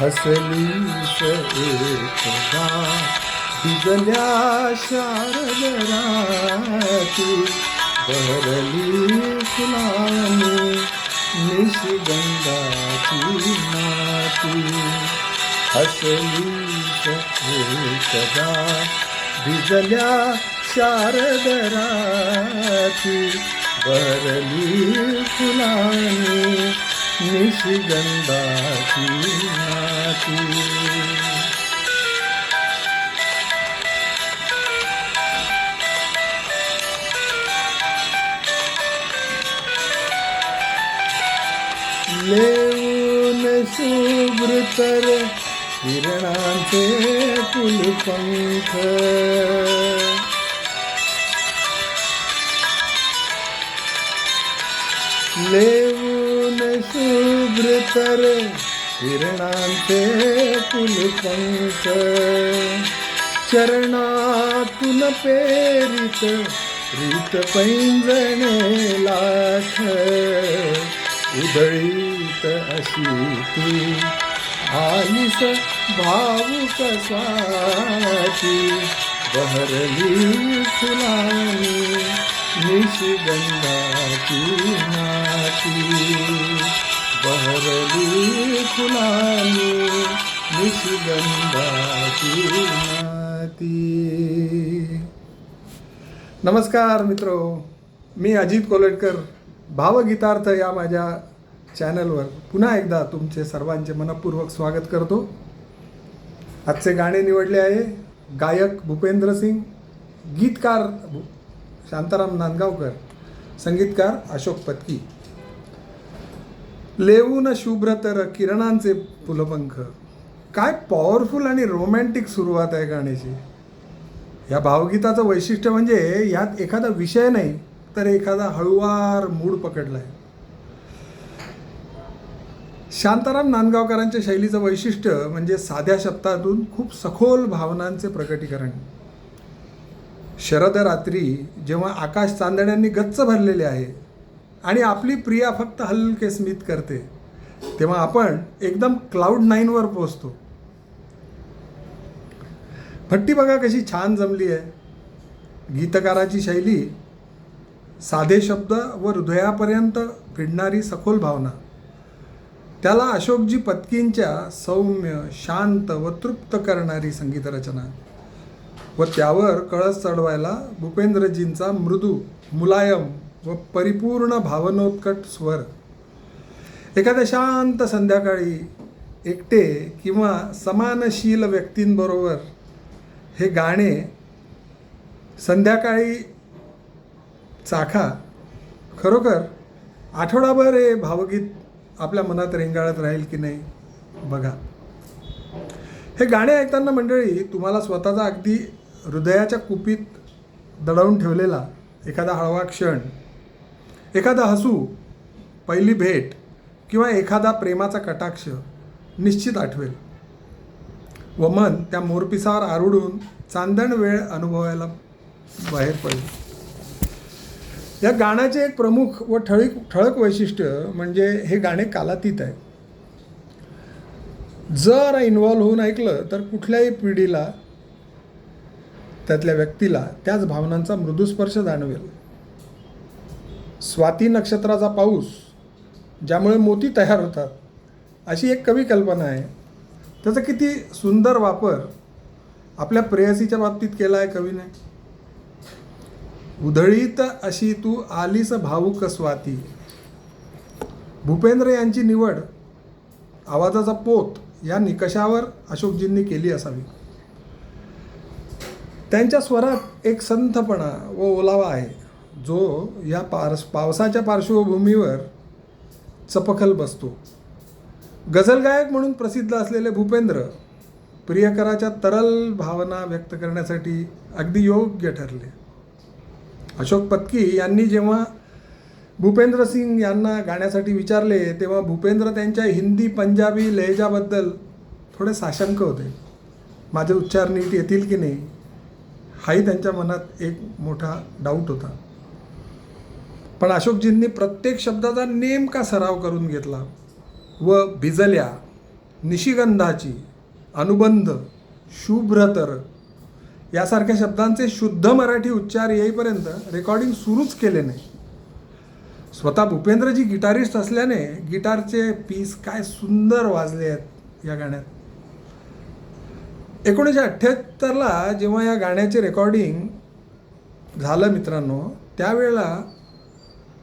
हसलीस एकदा भिजल्या शारद राती, बहरली फुलांनी निशिगंधाची नाती. हसलीस एकदा भिजल्या शारद राती, बहरली फुलांनी निशिगंधाची नाती. लेऊन शुभ्रतर किरणांचे फुलपंख, लेऊन शुभ्रतर किरणांचे फुलपंख, चरणातून पेरित रीत पैंजणे लाख. उधळीत अशी तू आलीस भावुक स्वाती, बहरली फुलांनी निशिगंधाची नाती. बहरली फुलांनी निशिगंधाची नाती. नमस्कार मित्रो, मी अजित कोलटकर भावगीतार्थ या माझ्या चॅनलवर पुन्हा एकदा तुमचे सर्वांचे मनपूर्वक स्वागत करतो. आजचे गाणे निवडले आहे गायक भूपेंद्र सिंग, गीतकार शांताराम नांदगावकर, संगीतकार अशोक पत्की. लेऊन शुभ्रतर किरणांचे फुलपंख. काय पॉवरफुल आणि रोमॅन्टिक सुरुवात आहे गाण्याची. या भावगीताचं वैशिष्ट्य म्हणजे यात एखादा विषय नाही तर एखादा हळुवार मूड पकडलाय. शांताराम नांदगावकरांच्या शैलीचं वैशिष्ट्य म्हणजे साध्या शब्दातून खूप सखोल भावनांचे प्रकटीकरण. शरद रात्री जेव्हा आकाश चांदण्यांनी गच्च भरलेले आहे आणि आपली प्रिया फक्त हलके स्मित करते, तेव्हा आपण एकदम क्लाउड 9 वर पोहोचतो. भट्टी बघा कशी छान जमली आहे. गीतकाराची शैली, साधे शब्द व हृदयापर्यंत भिडणारी सखोल भावना, त्याला अशोकजी पत्कींच्या सौम्य, शांत व तृप्त करणारी संगीत रचना, व त्यावर कळस चढवायला भूपेंद्रजींचा मृदू, मुलायम व परिपूर्ण भावनोत्कट स्वर. एखाद्या शांत संध्याकाळी एकटे किंवा समानशील व्यक्तींबरोबर हे गाणे संध्याकाळी चाखा. खरोखर आठवडाभर हे भावगीत आपल्या मनात रेंगाळत राहील की नाही बघा. हे गाणे ऐकताना मंडळी तुम्हाला स्वतःचा अगदी हृदयाच्या कुपीत दडवून ठेवलेला एखादा हळवा क्षण, एखादा हसू, पहिली भेट किंवा एखादा प्रेमाचा कटाक्ष निश्चित आठवेल व मन त्या मोरपिसावर आरुडून चांदण वेळ अनुभवायला बाहेर पडेल. या गाण्याचे एक प्रमुख व ठळक वैशिष्ट्य म्हणजे हे गाणे कालातीत आहे. जर इन्व्हॉल्व होऊन ऐकलं तर कुठल्याही पिढीला, त्यातल्या व्यक्तीला त्याच भावनांचा मृदुस्पर्श जाणवेल. स्वाती नक्षत्राचा पाऊस ज्यामुळे मोती तयार होतात अशी एक कवी कल्पना आहे. त्याचा किती सुंदर वापर आपल्या प्रेयसीच्या बाबतीत केला आहे कवीने. उधळीत अशी तू आलीस भावुक स्वाती. भूपेंद्र यांची निवड आवाजाचा पोत या निकषावर अशोकजींनी केली असावी. त्यांच्या स्वरात एक संथपणा व ओलावा आहे जो या पावसाच्या पार्श्वभूमीवर चपखल बसतो. गझल गायक म्हणून प्रसिद्ध असलेले भूपेंद्र प्रियकराच्या तरल भावना व्यक्त करण्यासाठी अगदी योग्य ठरले. अशोक पत्की यांनी जेव्हा भूपेंद्र सिंग यांना गाण्यासाठी विचारले तेव्हा भूपेंद्र त्यांच्या हिंदी पंजाबी लहेजाबद्दल थोडे साशंक होते. माझे उच्चार नीट येतील की नाही हाही त्यांच्या मनात एक मोठा डाऊट होता. पण अशोकजींनी प्रत्येक शब्दाचा नेमका सराव करून घेतला व भिजल्या निशिगंधाची, अनुबंध, शुभ्रतर यासारख्या शब्दांचे शुद्ध मराठी उच्चार येईपर्यंत रेकॉर्डिंग सुरूच केले नाही. स्वतः भूपेंद्रजी गिटारिस्ट असल्याने गिटारचे पीस काय सुंदर वाजले आहेत या गाण्यात. 1978ला जेव्हा या गाण्याचे रेकॉर्डिंग झालं मित्रांनो, त्यावेळेला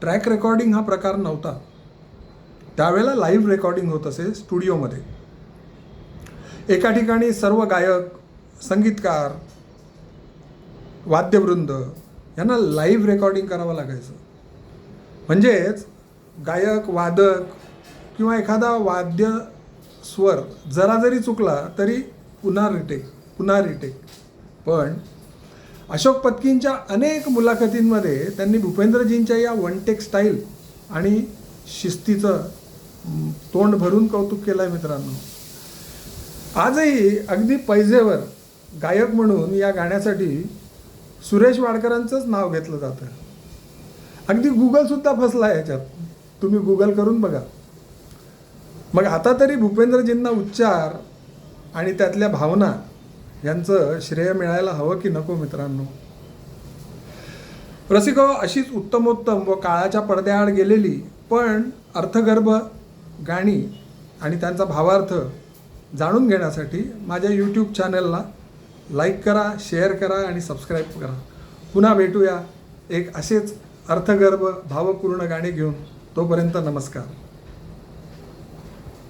ट्रॅक रेकॉर्डिंग हा प्रकार नव्हता. त्यावेळेला लाईव्ह रेकॉर्डिंग होत असे स्टुडिओमध्ये. एका ठिकाणी सर्व गायक, संगीतकार, वाद्यवृंद यांना लाईव्ह रेकॉर्डिंग करावं लागायचं. म्हणजेच गायक, वादक किंवा एखादा वाद्य स्वर जरा जरी चुकला तरी पुन्हा रिटेक. पण अशोक पत्कींच्या अनेक मुलाखतींमध्ये त्यांनी भूपेंद्रजींच्या या वन टेक स्टाईल आणि शिस्तीचं तोंड भरून कौतुक केलं आहे मित्रांनो. आजही अगदी पैजेवर गायक म्हणून या गाण्यासाठी सुरेश वाडकरांचंच नाव घेतलं जातं. अगदी गुगलसुद्धा फसला आहे याच्यात, तुम्ही गुगल करून बघा. मग आता तरी भूपेंद्रजींना उच्चार आणि त्यातल्या भावना यांचं श्रेय मिळायला हवं की नको मित्रांनो. रसिको, अशीच उत्तमोत्तम व काळाच्या पडद्याआड गेलेली पण अर्थगर्भ गाणी आणि त्यांचा भावार्थ जाणून घेण्यासाठी माझ्या यूट्यूब चॅनलला लाईक करा, शेअर करा आणि सबस्क्राईब करा. पुन्हा भेटूया एक असेच अर्थगर्भ भावपूर्ण गाणे घेऊन. तोपर्यंत नमस्कार.